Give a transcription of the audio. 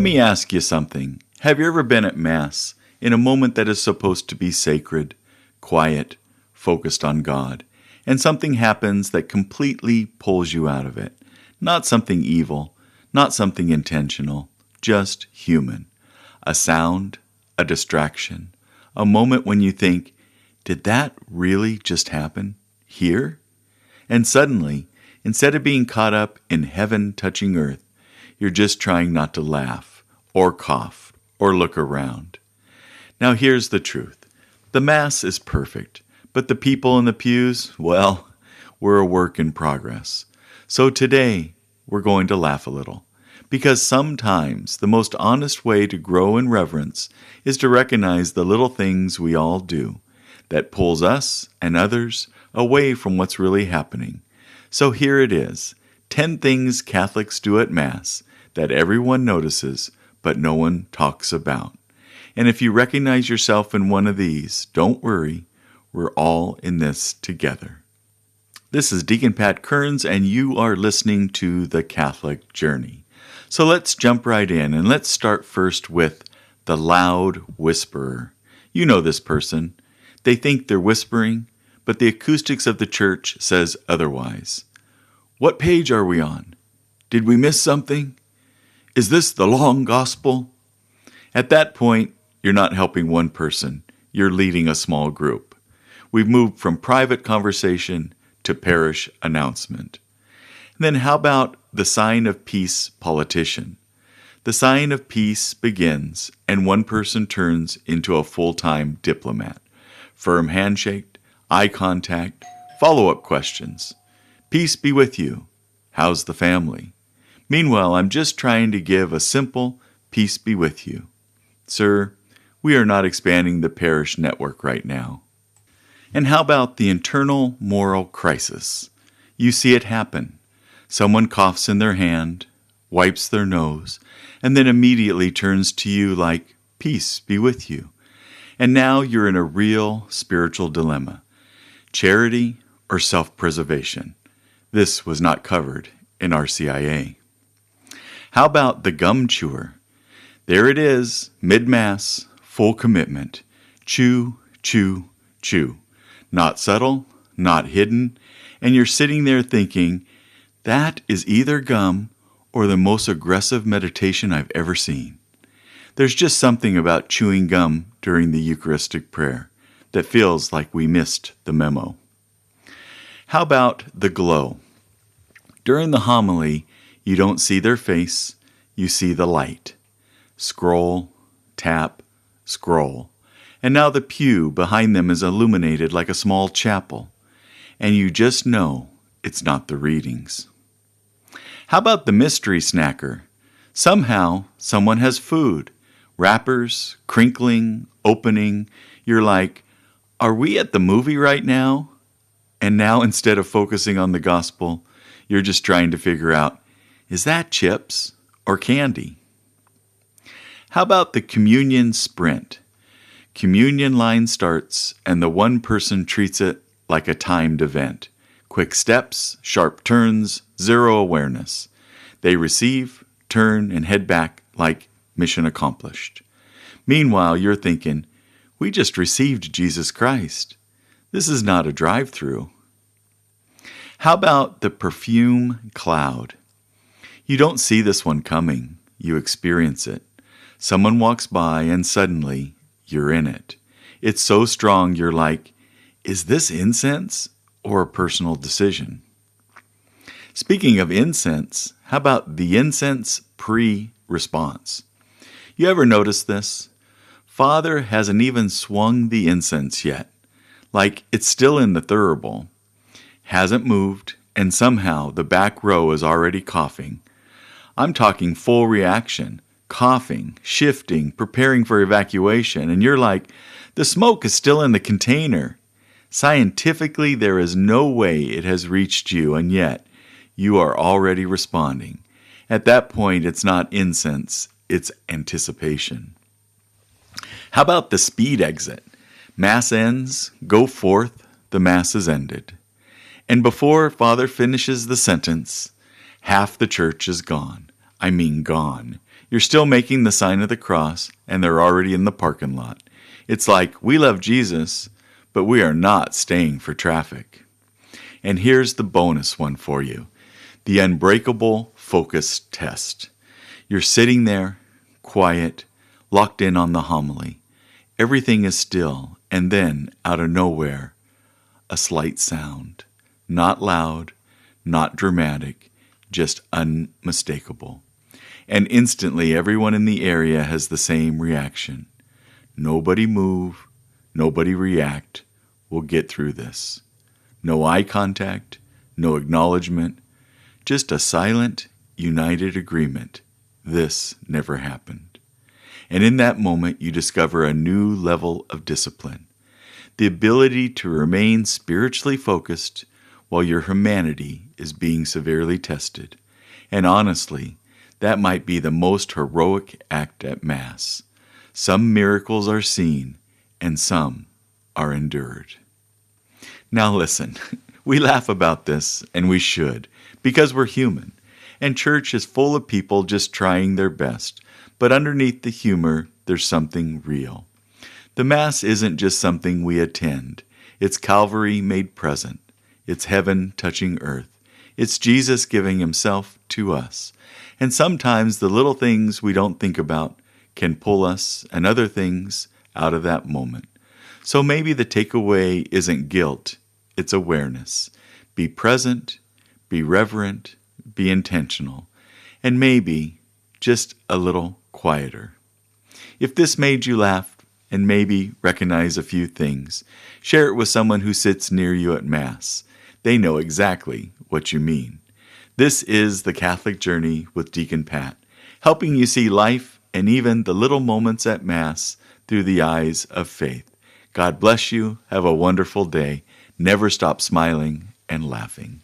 Let me ask you something. Have you ever been at Mass in a moment that is supposed to be sacred, quiet, focused on God, and something happens that completely pulls you out of it? Not something evil, not something intentional, just human. A sound, a distraction, a moment when you think, did that really just happen here? And suddenly, instead of being caught up in heaven touching earth, you're just trying not to laugh, or cough, or look around. Now here's the truth. The Mass is perfect, but the people in the pews, well, we're a work in progress. So today, we're going to laugh a little, because sometimes the most honest way to grow in reverence is to recognize the little things we all do that pulls us and others away from what's really happening. So here it is, 10 things Catholics do at Mass that everyone notices, but no one talks about. And if you recognize yourself in one of these, don't worry, we're all in this together. This is Deacon Pat Kearns, and you are listening to The Catholic Journey. So let's jump right in, and let's start first with the loud whisperer. You know this person. They think they're whispering, but the acoustics of the church says otherwise. What page are we on? Did we miss something? Is this the long gospel? At that point, you're not helping one person. You're leading a small group. We've moved from private conversation to parish announcement. And then how about the sign of peace politician? The sign of peace begins, and one person turns into a full-time diplomat. Firm handshake, eye contact, follow-up questions. Peace be with you. How's the family? Meanwhile, I'm just trying to give a simple peace be with you. Sir, we are not expanding the parish network right now. And how about the internal moral crisis? You see it happen. Someone coughs in their hand, wipes their nose, and then immediately turns to you like, peace be with you. And now you're in a real spiritual dilemma. Charity or self-preservation? This was not covered in RCIA. How about the gum chewer? There it is, mid-Mass, full commitment. Chew, chew, chew. Not subtle, not hidden, and you're sitting there thinking, that is either gum or the most aggressive meditation I've ever seen. There's just something about chewing gum during the Eucharistic prayer that feels like we missed the memo. How about the glow? During the homily, you don't see their face, you see the light. Scroll, tap, scroll. And now the pew behind them is illuminated like a small chapel, and you just know it's not the readings. How about the mystery snacker? Somehow, someone has food, wrappers, crinkling, opening. You're like, are we at the movie right now? And now instead of focusing on the gospel, you're just trying to figure out, is that chips or candy? How about the communion sprint? Communion line starts, and the one person treats it like a timed event. Quick steps, sharp turns, zero awareness. They receive, turn, and head back like mission accomplished. Meanwhile, you're thinking, we just received Jesus Christ. This is not a drive-through. How about the perfume cloud? You don't see this one coming. You experience it. Someone walks by, and suddenly, you're in it. It's so strong, you're like, is this incense or a personal decision? Speaking of incense, how about the incense pre-response? You ever notice this? Father hasn't even swung the incense yet, like it's still in the thurible. Hasn't moved, and somehow the back row is already coughing. I'm talking full reaction. Coughing, shifting, preparing for evacuation, and you're like, the smoke is still in the container. Scientifically, there is no way it has reached you, and yet you are already responding. At that point, it's not incense, it's anticipation. How about the speed exit? Mass ends, go forth, the Mass is ended. And before Father finishes the sentence, half the church is gone. I mean gone. You're still making the sign of the cross, and they're already in the parking lot. It's like, we love Jesus, but we are not staying for traffic. And here's the bonus one for you, the unbreakable focus test. You're sitting there, quiet, locked in on the homily. Everything is still, and then, out of nowhere, a slight sound. Not loud, not dramatic, just unmistakable. And instantly everyone in the area has the same reaction. Nobody move, nobody react. We'll get through this. No eye contact, no acknowledgement, just a silent, united agreement. This never happened. And in that moment, you discover a new level of discipline, the ability to remain spiritually focused while your humanity is being severely tested. And honestly, that might be the most heroic act at Mass. Some miracles are seen, and some are endured. Now listen, we laugh about this, and we should, because we're human. And church is full of people just trying their best. But underneath the humor, there's something real. The Mass isn't just something we attend. It's Calvary made present. It's heaven touching earth. It's Jesus giving himself to us. And sometimes the little things we don't think about can pull us and other things out of that moment. So maybe the takeaway isn't guilt, it's awareness. Be present, be reverent, be intentional, and maybe just a little quieter. If this made you laugh and maybe recognize a few things, share it with someone who sits near you at Mass. They know exactly what you mean. This is The Catholic Journey with Deacon Pat, helping you see life and even the little moments at Mass through the eyes of faith. God bless you. Have a wonderful day. Never stop smiling and laughing.